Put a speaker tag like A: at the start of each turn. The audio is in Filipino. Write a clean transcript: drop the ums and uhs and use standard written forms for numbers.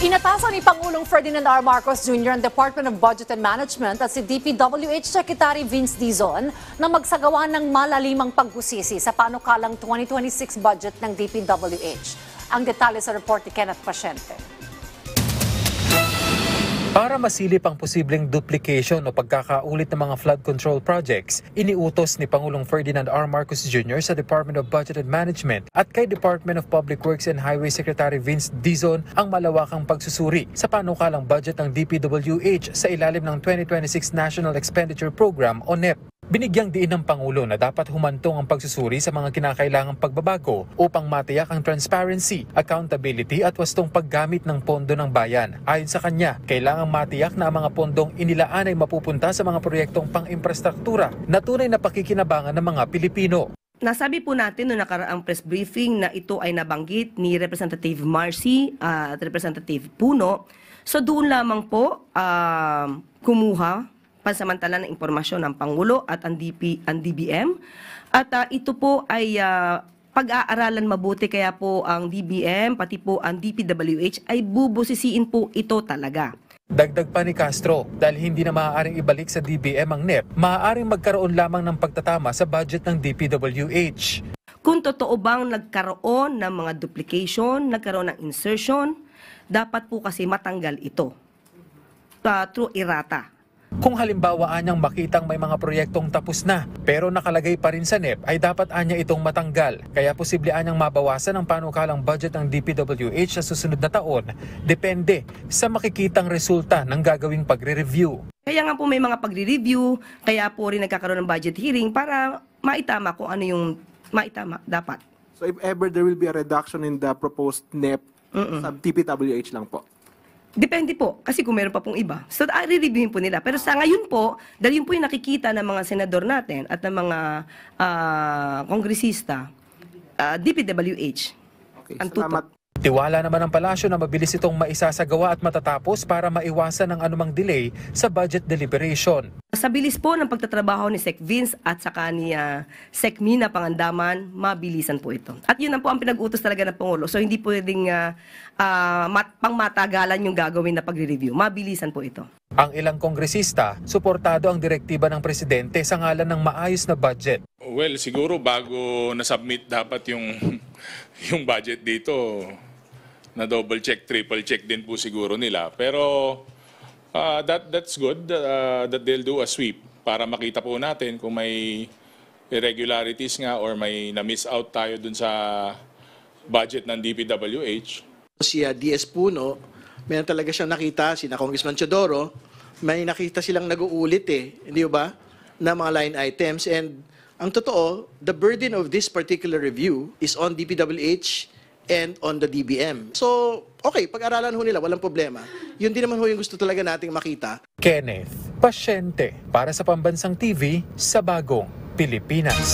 A: Inatasan ni Pangulong Ferdinand R. Marcos Jr. ang Department of Budget and Management at si DPWH Secretary Vince Dizon na magsagawa ng malalimang pagbusisi sa panukalang 2026 budget ng DPWH. Ang detalye sa report ni Kenneth Pasyente.
B: Para masilip ang posibleng duplication o pagkakaulit ng mga flood control projects, iniutos ni Pangulong Ferdinand R. Marcos Jr. sa Department of Budget and Management at kay Department of Public Works and Highway Secretary Vince Dizon ang malawakang pagsusuri sa panukalang budget ng DPWH sa ilalim ng 2026 National Expenditure Program o NEP. Binigyang diin ng Pangulo na dapat humantong ang pagsusuri sa mga kinakailangang pagbabago upang matiyak ang transparency, accountability at wastong paggamit ng pondo ng bayan. Ayon sa kanya, kailangang matiyak na ang mga pondong inilaan ay mapupunta sa mga proyektong pang-infrastruktura na tunay na pakikinabangan ng mga Pilipino.
C: Nasabi po natin noong nakaraang press briefing na ito ay nabanggit ni Representative Marcy at Representative Puno. So doon lamang po kumuha pansamantala ng impormasyon ng Pangulo at ang DBM. At ito po ay pag-aaralan mabuti, kaya po ang DBM pati po ang DPWH ay bubusisiin po ito talaga.
B: Dagdag pa ni Castro, dahil hindi na maaaring ibalik sa DBM ang NEP, maaaring magkaroon lamang ng pagtatama sa budget ng DPWH.
C: Kung totoo bang nagkaroon ng mga duplication, nagkaroon ng insertion, dapat po kasi matanggal ito through errata.
B: Kung halimbawa anyang makitang may mga proyektong tapos na pero nakalagay pa rin sa NEP, ay dapat anya itong matanggal. Kaya posible anyang mabawasan ang panukalang budget ng DPWH sa susunod na taon, depende sa makikitang resulta ng gagawing pagre-review.
C: Kaya nga po may mga pagre-review, kaya po rin nagkakaroon ng budget hearing para maitama kung ano yung maitama dapat.
D: So if ever there will be a reduction in the proposed NEP, sa DPWH lang po?
C: Depende po, kasi kung meron pa pong iba. So, i-reviewin po nila. Pero sa ngayon po, dahil yun po yung nakikita ng mga senador natin at ng mga kongresista, DPWH.
D: Okay,
C: ang
D: salamat.
C: tutok.
B: Tiwala naman ng palasyo na mabilis itong maisasagawa at matatapos para maiwasan ang anumang delay sa budget deliberation.
C: Sa bilis po ng pagtatrabaho ni Sec Vince at saka ni Sec Mina Pangandaman, mabilisan po ito. At yun na po ang pinag-utos talaga ng Pangulo. So hindi pwedeng pangmatagalan yung gagawin na pagre-review. Mabilisan po ito.
B: Ang ilang kongresista, suportado ang direktiba ng presidente sa ngalan ng maayos na budget.
E: Well, siguro bago na-submit dapat yung budget dito, na double check, triple check din po siguro nila. Pero that's good that they'll do a sweep para makita po natin kung may irregularities nga or may na-miss out tayo dun sa budget ng DPWH.
F: Si DS Puno, meron talaga siyang nakita, sina Congressman Teodoro, may nakita silang nag-uulit hindi ba, na mga line items. And ang totoo, the burden of this particular review is on DPWH and on the DBM. So, okay, pag-aralan ho nila, walang problema. Yun din naman ho yung gusto talaga nating makita.
B: Kenneth Pasyente para sa Pambansang TV sa Bagong Pilipinas.